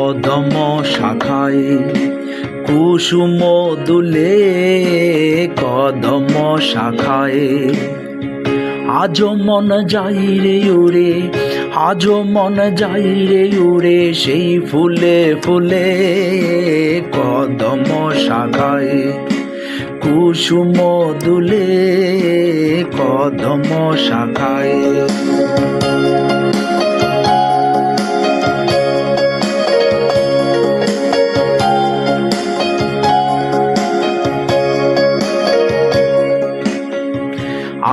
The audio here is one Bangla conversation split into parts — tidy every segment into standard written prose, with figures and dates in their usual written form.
কদম শাখায় কুসুম দুলে কদম শাখায় আজ মন যাই রে উড়ে আজ মন যাই রে উড়ে সেই ফুলে ফুলে কদম শাখায় কুসুম দুলে কদম শাখায়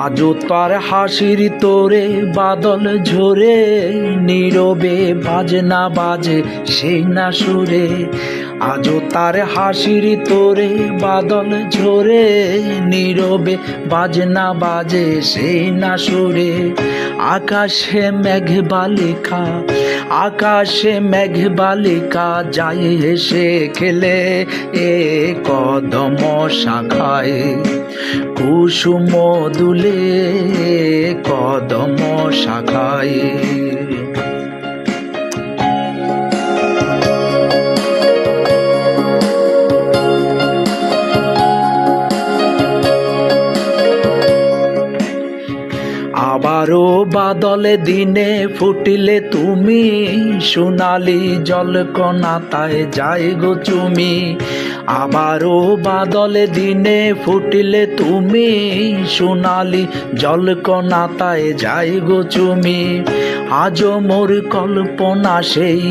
আজও তার হাসির তোরে বাদল ঝরে নীরবে বাজে না বাজে সেই না সুরে আজও তার হাসির তোরে বাদল ঝরে নীরবে বাজে না বাজে সেই না সুরে আকাশে মেঘ বালিকা আকাশে মেঘ বালিকা যায় হেসে খেলে এ কদম শাখায় কুসুম দুলে কদম শাখায় আবারও বাদলে দিনে ফুটিলে তুমি সোনালি জলকণাতায় যাই গো চুমি আবারও বাদলে দিনে ফুটিলে তুমি সোনালি জলকণাতায় যাই গো চুমি আজ মোর কল্পনা সেই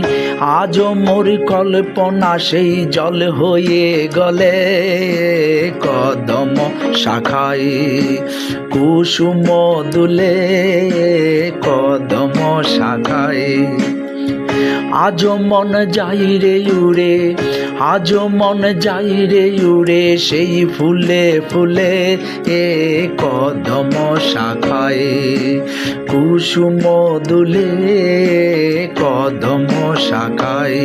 আজ মোর কল্পনা সেই জল হয়ে গলে কদম শাখায় কুসুম দুলে কদম শাখায় আজ মন যাই রে উড়ে আজ মন যাই রে উড়ে সেই ফুলে ফুলে এ কদম শাখায় কুসুম দুলে কদম শাখায়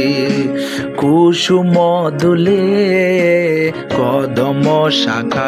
কুসুম দুলে কদম শাখায়।